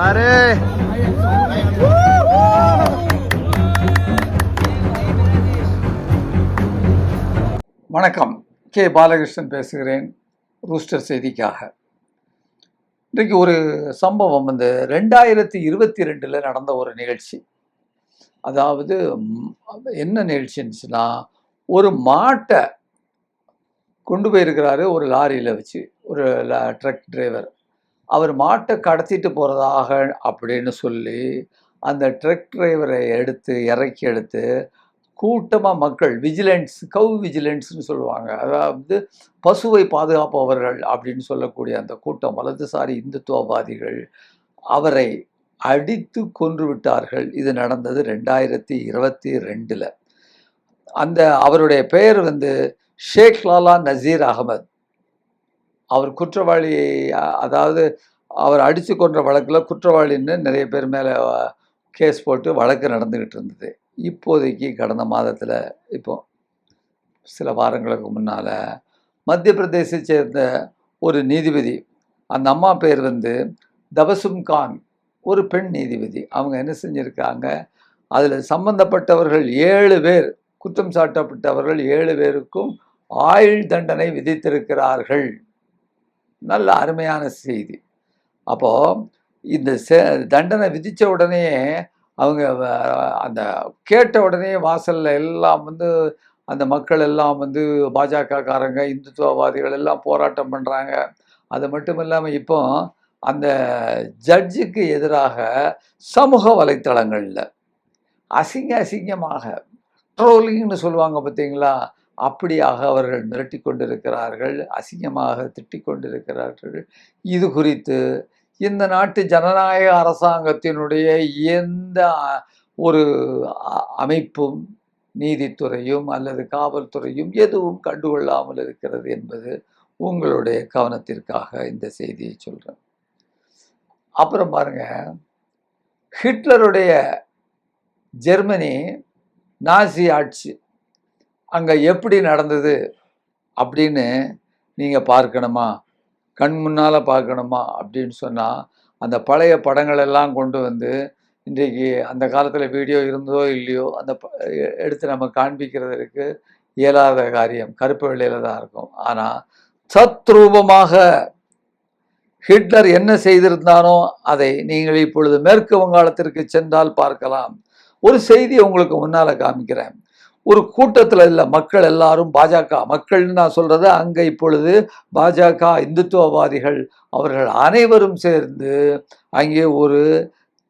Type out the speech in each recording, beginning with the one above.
Array வணக்கம். K Balakrishnan பேசுகிறேன், rooster செய்திக்காக. இன்றைக்கு ஒரு சம்பவம் 2022 நடந்த ஒரு நிகழ்ச்சி. அதாவது என்ன நிகழ்ச்சின்னுச்சுன்னா, ஒரு மாட்டை கொண்டு போயிருக்கிறாரு ஒரு லாரியில் வச்சு, ஒரு ட்ரக் டிரைவர். அவர் மாட்டை கடத்திட்டு போகிறதாக அப்படின்னு சொல்லி அந்த ட்ரக் டிரைவரை இறக்கி எடுத்து கூட்டமாக மக்கள் கவ் விஜிலன்ஸ்னு சொல்லுவாங்க. அதாவது பசுவை பாதுகாப்பவர்கள் அப்படின்னு சொல்லக்கூடிய அந்த கூட்டம், வலதுசாரி இந்துத்துவவாதிகள் அவரை அடித்து கொன்று விட்டார்கள். இது நடந்தது 2022. அவருடைய பெயர் ஷேக் லாலா நசீர் அகமது. அவர் குற்றவாளி, அதாவது அவர் அடித்து கொன்ற வழக்கில் குற்றவாளின்னு நிறைய பேர் மேலே கேஸ் போட்டு வழக்கு நடந்துக்கிட்டு இருந்தது. இப்போதைக்கு கடந்த மாதத்தில், இப்போ சில வாரங்களுக்கு முன்னால், மத்திய பிரதேசத்தை சேர்ந்த ஒரு நீதிபதி, அந்த அம்மா பேர் தபசும் கான், ஒரு பெண் நீதிபதி. அவங்க என்ன செஞ்சுருக்காங்க, அதில் சம்பந்தப்பட்டவர்கள் 7 பேர், குற்றம் சாட்டப்பட்டவர்கள் 7 பேருக்கும் ஆயுள் தண்டனை விதித்திருக்கிறார்கள். நல்ல அருமையான செய்தி. அப்போது இந்த தண்டனை விதித்த உடனே அவங்க அந்த கேட்ட உடனே வாசலில் எல்லாம் அந்த மக்கள் எல்லாம் பாஜகக்காரங்க, இந்துத்துவவாதிகள் எல்லாம் போராட்டம் பண்ணுறாங்க. அது மட்டும் இல்லாமல் இப்போ அந்த ஜட்ஜுக்கு எதிராக சமூக வலைத்தளங்களில் அசிங்கமாக ட்ரோலிங்னு சொல்லுவாங்க பார்த்தீங்களா, அப்படியாக அவர்கள் மிரட்டி கொண்டிருக்கிறார்கள், அசிங்கமாக திட்டிக் கொண்டிருக்கிறார்கள். இது குறித்து இந்த நாட்டு ஜனநாயக அரசாங்கத்தினுடைய எந்த ஒரு அமைப்பும், நீதித்துறையும் அல்லது காவல்துறையும் எதுவும் கண்டுகொள்ளாமல் இருக்கிறது என்பது உங்களுடைய கவனத்திற்காக இந்த செய்தியை சொல்கிறேன். அப்புறம் பாருங்க, ஹிட்லருடைய ஜெர்மனி நாசி ஆட்சி அங்கே எப்படி நடந்தது அப்படின்னு நீங்கள் பார்க்கணுமா, கண் முன்னால் பார்க்கணுமா அப்படின்னு சொன்னால், அந்த பழைய படங்களெல்லாம் கொண்டு இன்றைக்கு, அந்த காலத்தில் வீடியோ இருந்ததோ இல்லையோ, எடுத்து நம்ம காண்பிக்கிறதுக்கு இயலாத காரியம், கருப்பு வெள்ளையில் தான் இருக்கும். ஆனால் தத்ரூபமாக ஹிட்லர் என்ன செய்திருந்தானோ அதை நீங்கள் இப்பொழுது மேற்கு வங்காளத்திற்கு சென்றால் பார்க்கலாம். ஒரு செய்தியை உங்களுக்கு முன்னால் காமிக்கிறேன். ஒரு கூட்டத்தில் இல்லை, மக்கள் எல்லாரும் பாஜக மக்கள்னு நான் சொல்கிறது, அங்கே இப்பொழுது பாஜக இந்துத்துவவாதிகள் அவர்கள் அனைவரும் சேர்ந்து அங்கே ஒரு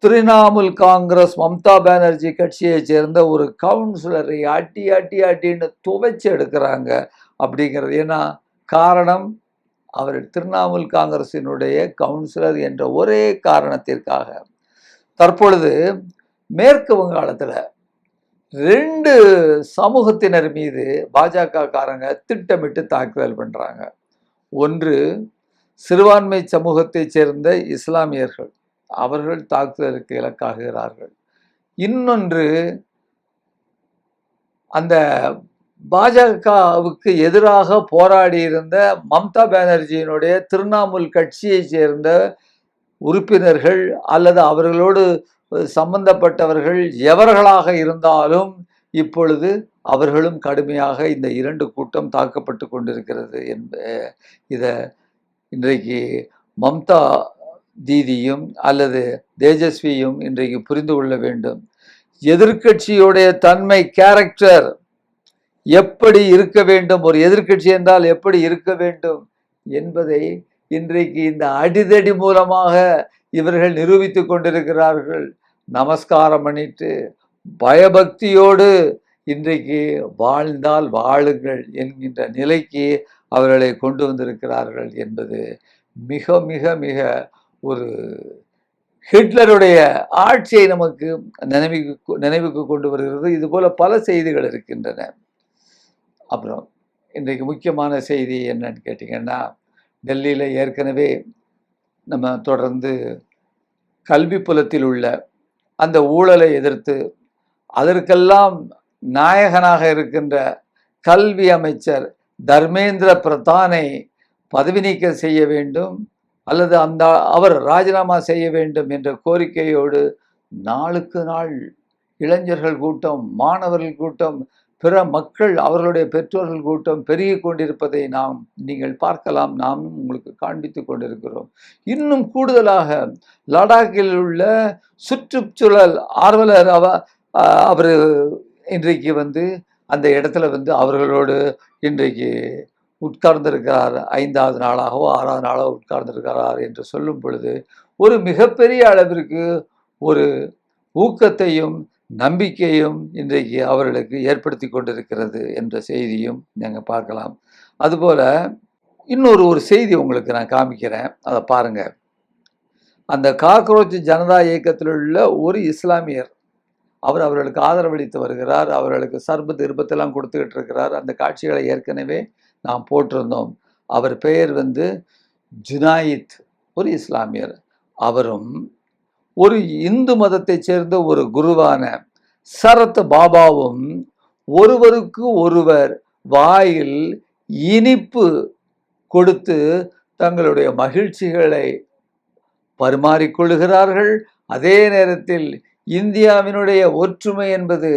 திரிணாமுல் காங்கிரஸ் மம்தா பானர்ஜி கட்சியை சேர்ந்த ஒரு கவுன்சிலரை அட்டின்னு துவைச்சி எடுக்கிறாங்க. அப்படிங்கிறது ஏன்னா காரணம், அவர் திரிணாமுல் காங்கிரசினுடைய கவுன்சிலர் என்ற ஒரே காரணத்திற்காக. தற்பொழுது மேற்கு வங்காளத்தில் 2 சமூகத்தினர் மீது பாஜக காரங்க திட்டமிட்டு தாக்குதல் பண்ணுறாங்க. ஒன்று சிறுபான்மை சமூகத்தை சேர்ந்த இஸ்லாமியர்கள், அவர்கள் தாக்குதலுக்கு இலக்காகிறார்கள். இன்னொன்று அந்த பாஜகவுக்கு எதிராக போராடி இருந்த மம்தா பானர்ஜியினுடைய திரிணாமுல் கட்சியை சேர்ந்த உறுப்பினர்கள் அல்லது அவர்களோடு சம்பந்தப்பட்டவர்கள் எவர்களாக இருந்தாலும் இப்பொழுது அவர்களும் கடுமையாக இந்த 2 கூட்டம் தாக்கப்பட்டு கொண்டிருக்கிறது. இதை இன்றைக்கு மம்தா தீதியும் அல்லது தேஜஸ்வியும் இன்றைக்கு புரிந்து கொள்ள வேண்டும். எதிர்கட்சியுடைய தன்மை, கேரக்டர் எப்படி இருக்க வேண்டும், ஒரு எதிர்கட்சி என்றால் எப்படி இருக்க வேண்டும் என்பதை இன்றைக்கு இந்த அடிதடி மூலமாக இவர்கள் நிரூபித்து கொண்டிருக்கிறார்கள். நமஸ்காரம் பண்ணிட்டு பயபக்தியோடு இன்றைக்கு வாழ்ந்தால் வாழுங்கள் என்கின்ற நிலைக்கு அவர்களை கொண்டு வந்திருக்கிறார்கள் என்பது மிக மிக மிக ஒரு ஹிட்லருடைய ஆட்சியை நமக்கு நினைவுக்கு கொண்டு வருகிறது. இதுபோல பல செய்திகள் இருக்கின்றன. அப்புறம் இன்றைக்கு முக்கியமான செய்தி என்னன்னு கேட்டிங்கன்னா, டெல்லியில் ஏற்கனவே நம்ம தொடர்ந்து கல்வி புலத்தில் உள்ள அந்த ஊழலை எதிர்த்து அதற்கெல்லாம் நாயகனாக இருக்கின்ற கல்வி அமைச்சர் தர்மேந்திர பிரதானை பதவி நீக்கம் செய்ய வேண்டும், அல்லது அவர் ராஜினாமா செய்ய வேண்டும் என்ற கோரிக்கையோடு நாளுக்கு நாள் இளைஞர்கள் கூட்டம், மாணவர்கள் கூட்டம், பிற மக்கள், அவர்களுடைய பெற்றோர்கள் கூட்டம் பெருகி கொண்டிருப்பதை நீங்கள் பார்க்கலாம். நாமும் உங்களுக்கு காண்பித்துக் கொண்டிருக்கிறோம். இன்னும் கூடுதலாக லடாக்கில் உள்ள சுற்றுச்சூழல் ஆர்வலர் அவர் இன்றைக்கு அந்த இடத்துல அவர்களோடு இன்றைக்கு உட்கார்ந்திருக்கிறார். 5வது நாளாகவோ 6வது நாளாகவோ உட்கார்ந்திருக்கிறார் என்று சொல்லும் பொழுது ஒரு மிகப்பெரிய அளவிற்கு ஒரு ஊக்கத்தையும் நம்பிக்கையும் இன்றைக்கு அவர்களுக்கு ஏற்படுத்தி கொண்டிருக்கிறது என்ற செய்தியும் நீங்கள் பார்க்கலாம். அதுபோல இன்னொரு செய்தி உங்களுக்கு நான் காமிக்கிறேன், அதை பாருங்க. அந்த காக்ரோச் ஜனதா இயக்கத்தில் உள்ள ஒரு இஸ்லாமியர், அவர்களுக்கு ஆதரவளித்து வருகிறார். அவர்களுக்கு சர்பத் இருபத்தெல்லாம் கொடுத்துக்கிட்டு இருக்கிறார். அந்த காட்சிகளை ஏற்கனவே நாம் போட்டிருந்தோம். அவர் பெயர் ஜுனாயித், ஒரு இஸ்லாமியர். அவரும் ஒரு இந்து மதத்தைச் சேர்ந்த ஒரு குருவான சரத் பாபாவும் ஒருவருக்கு ஒருவர் வாயில் இனிப்பு கொடுத்து தங்களுடைய மகிழ்ச்சிகளை பரிமாறிக்கொள்கிறார்கள். அதே நேரத்தில் இந்தியாவினுடைய ஒற்றுமை என்பது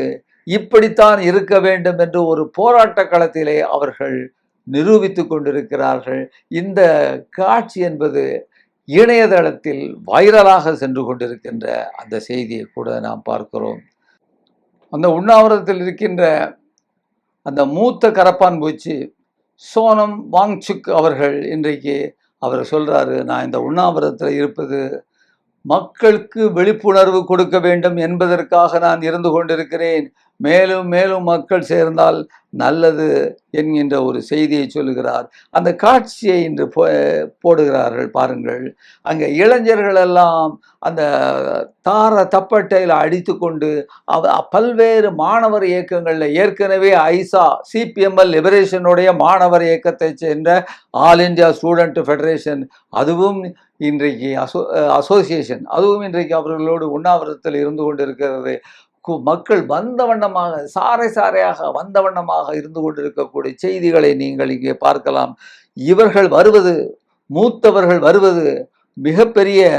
இப்படித்தான் இருக்க வேண்டும் என்று ஒரு போராட்ட களத்திலே அவர்கள் நிரூபித்துக் கொண்டிருக்கிறார்கள். இந்த காட்சி என்பது இணையதளத்தில் வைரலாக சென்று கொண்டிருக்கின்ற அந்த செய்தியை கூட நாம் பார்க்கிறோம். அந்த உண்ணாவிரதத்தில் இருக்கின்ற அந்த மூத்த கரப்பான் பூச்சி சோனம் வாங்சுக் அவர்கள் இன்றைக்கு அவர் சொல்றாரு, நான் இந்த உண்ணாவிரதத்தில் இருப்பது மக்களுக்கு விழிப்புணர்வு கொடுக்க வேண்டும் என்பதற்காக நான் இருந்து கொண்டிருக்கிறேன். மேலும் மேலும் மக்கள் சேர்ந்தால் நல்லது என்கின்ற ஒரு செய்தியை சொல்லுகிறார். அந்த காட்சியை இன்று போடுகிறார்கள் பாருங்கள். அங்கே இளைஞர்கள் எல்லாம் அந்த தப்பட்டையில் அடித்து கொண்டு பல்வேறு மாணவர் இயக்கங்களில் ஏற்கனவே ஐசா சிபிஎம்எல் லிபரேஷனுடைய மாணவர் இயக்கத்தை சேர்ந்த ஆல் இந்தியா ஸ்டூடெண்ட் ஃபெடரேஷன், அதுவும் இன்றைக்கு அசோசியேஷன், அதுவும் இன்றைக்கு அவர்களோடு உண்ணாவிரதத்தில் இருந்து கொண்டிருக்கிறது. மக்கள் வந்த வண்ணமாக, சாறை சாறையாக வந்த வண்ணமாக இருந்து கொண்டிருக்கக்கூடிய செய்திகளை நீங்கள் இங்கே பார்க்கலாம். இவர்கள் வருவது, மூத்தவர்கள் வருவது மிகப்பெரிய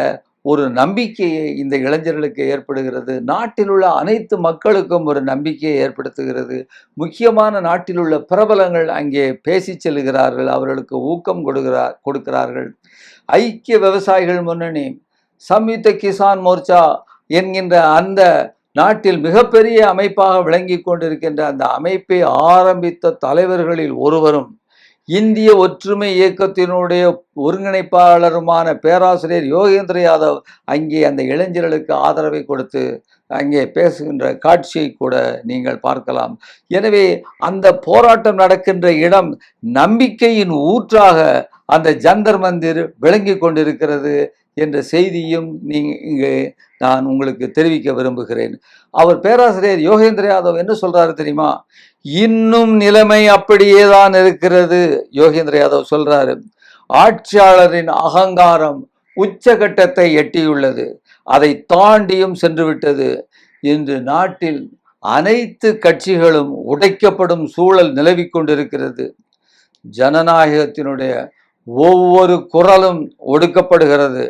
ஒரு நம்பிக்கையை இந்த இளைஞர்களுக்கு ஏற்படுகிறது. நாட்டில் உள்ள அனைத்து மக்களுக்கும் ஒரு நம்பிக்கையை ஏற்படுத்துகிறது. முக்கியமான நாட்டில் உள்ள பிரபலங்கள் அங்கே பேசி செல்கிறார்கள், அவர்களுக்கு ஊக்கம் கொடுக்கிறார்கள். ஐக்கிய விவசாயிகள் முன்னணி, சம்யுக்த கிசான் மோர்ச்சா என்கின்ற அந்த நாட்டில் மிகப்பெரிய அமைப்பாக விளங்கி கொண்டிருக்கின்ற அந்த அமைப்பை ஆரம்பித்த தலைவர்களில் ஒருவரும் இந்திய ஒற்றுமை இயக்கத்தினுடைய ஒருங்கிணைப்பாளருமான பேராசிரியர் யோகேந்திர யாதவ் அங்கே அந்த இளைஞர்களுக்கு ஆதரவை கொடுத்து அங்கே பேசுகின்ற காட்சியை கூட நீங்கள் பார்க்கலாம். எனவே அந்த போராட்டம் நடக்கின்ற இடம் நம்பிக்கையின் ஊற்றாக அந்த ஜந்தர் மந்திர் விளங்கி கொண்டிருக்கிறது என்ற செய்தியும் இங்கே நான் உங்களுக்கு தெரிவிக்க விரும்புகிறேன். அவர் பேராசிரியர் யோகேந்திர யாதவ் என்ன சொல்றாரு தெரியுமா? இன்னும் நிலைமை அப்படியே தான் இருக்கிறது. யோகேந்திர யாதவ் சொல்றாரு, ஆட்சியாளரின் அகங்காரம் உச்சகட்டத்தை எட்டியுள்ளது, அதை தாண்டியும் சென்று விட்டது. இன்று நாட்டில் அனைத்து கட்சிகளும் உடைக்கப்படும் சூழல் நிலவி கொண்டிருக்கிறது. ஜனநாயகத்தினுடைய ஒவ்வொரு குரலும் ஒடுக்கப்படுகிறது.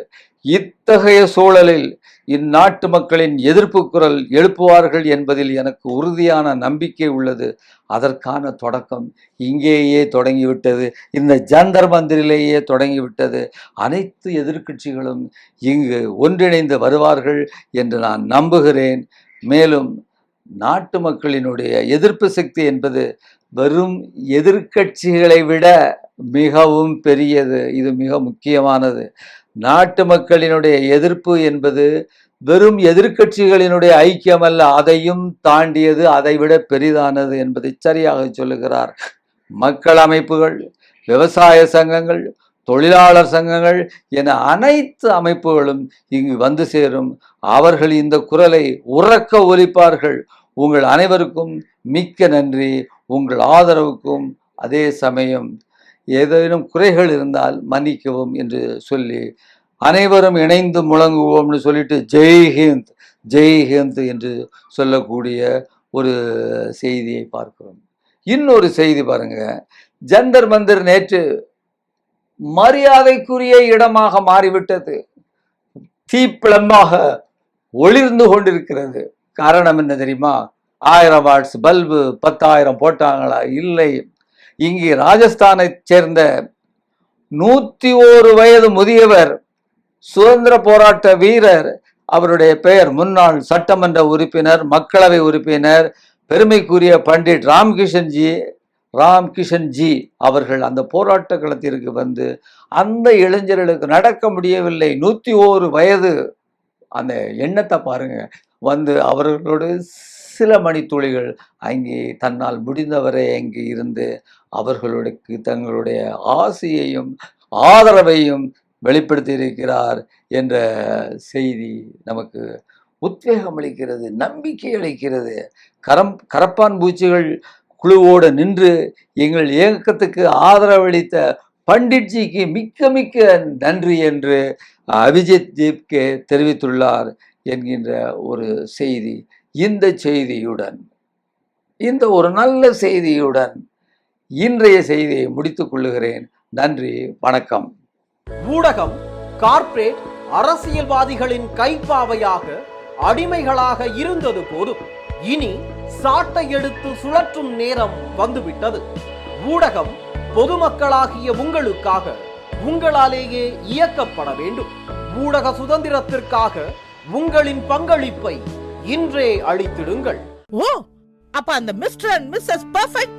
இத்தகைய சூழலில் இந்நாட்டு மக்களின் எதிர்ப்பு குரல் எழுப்புவார்கள் என்பதில் எனக்கு உறுதியான நம்பிக்கை உள்ளது. அதற்கான தொடக்கம் இங்கேயே தொடங்கிவிட்டது, இந்த ஜந்தர் மந்திரிலேயே தொடங்கிவிட்டது. அனைத்து எதிர்க்கட்சிகளும் இங்கு ஒன்றிணைந்து வருவார்கள் என்று நான் நம்புகிறேன். மேலும் நாட்டு மக்களினுடைய எதிர்ப்பு சக்தி என்பது வெறும் எதிர்க்கட்சிகளை விட மிகவும் பெரியது. இது மிக முக்கியமானது. நாட்டு மக்களினுடைய எதிர்ப்பு என்பது வெறும் எதிர்க்கட்சிகளினுடைய ஐக்கியம் அல்ல, அதையும் தாண்டியது, அதைவிட பெரிதானது என்பதை சரியாக சொல்லுகிறார். மக்கள் அமைப்புகள், விவசாய சங்கங்கள், தொழிலாளர் சங்கங்கள் என அனைத்து அமைப்புகளும் இங்கு வந்து சேரும். அவர்கள் இந்த குரலை உறக்க ஒலிப்பார்கள். உங்கள் அனைவருக்கும் மிக்க நன்றி. உங்கள் ஆதரவுக்கும் அதே சமயம் ஏதேனும் குறைகள் இருந்தால் மன்னிக்கவும் என்று சொல்லி அனைவரும் இணைந்து முழங்குவோம்னு சொல்லிட்டு ஜெய்ஹிந்த் ஜெய்ஹிந்த் என்று சொல்லக்கூடிய ஒரு செய்தியை பார்க்கிறோம். இன்னொரு செய்தி பாருங்க. ஜந்தர் மந்திர் நேற்று மரியாதைக்குரிய இடமாக மாறிவிட்டது. தீப்பிளமாக ஒளிர்ந்து கொண்டிருக்கிறது. காரணம் என்ன தெரியுமா? 1000 வாட்ஸ் பல்பு 10,000 போட்டாங்களா? இல்லை. இங்கே ராஜஸ்தானை சேர்ந்த 101 வயது முதியவர், சுதந்திர போராட்ட வீரர், அவருடைய பெயர் முன்னாள் சட்டமன்ற உறுப்பினர், மக்களவை உறுப்பினர், பெருமைக்குரிய பண்டிட் ராம்கிஷன்ஜி அவர்கள் அந்த போராட்ட களத்திற்கு வந்து அந்த இளைஞர்களுக்கு நடக்க முடியவில்லை, 101 வயது, அந்த எண்ணத்தை பாருங்க, வந்து அவர்களோடு சில மணித்துளிகள் அங்கே தன்னால் முடிந்தவரை அங்கே இருந்து அவர்களுக்கு தங்களுடைய ஆசையையும் ஆதரவையும் வெளிப்படுத்தி இருக்கிறார் என்ற செய்தி நமக்கு உத்வேகம் அளிக்கிறது, நம்பிக்கை அளிக்கிறது. கரப்பான் பூச்சிகள் குழுவோடு நின்று எங்கள் இயக்கத்துக்கு ஆதரவளித்த பண்டிட்ஜிக்கு மிக்க மிக்க நன்றி என்று அபிஜித் ஜிப்கே தெரிவித்துள்ளார் என்கின்ற ஒரு செய்தி. இந்த செய்தியுடன், இந்த ஒரு நல்ல செய்தியுடன் இன்றைய செய்தியை முடித்துக் கொள்ளுகிறேன். நன்றி, வணக்கம். ஊடகம் கார்ப்பரேட் அரசியல்வாதிகளின் கைப்பாவையாக அடிமைகளாக இருந்தது போதும், இனி சாட்டை எடுத்து சுழற்றும் நேரம் வந்துவிட்டது. ஊடகம் பொதுமக்களாகிய உங்களுக்காக, உங்களாலேயே இயக்கப்பட வேண்டும். ஊடக சுதந்திரத்திற்காக உங்களின் பங்களிப்பை இன்றே அளித்திடுங்கள். ஓ, அப்ப அந்த மிஸ்டர் அண்ட் மிஸ்ஸஸ் பெர்ஃபெக்ட்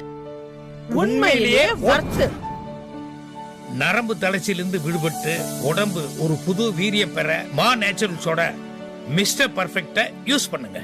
உண்மையிலேயே வர்த்து. நரம்பு தளர்ச்சியிலிருந்து விடுபட்டு உடம்பு ஒரு புது வீரியம் பெற மா நேச்சுரல்ஸோட மிஸ்டர் பெர்ஃபெக்ட்டை யூஸ் பண்ணுங்க.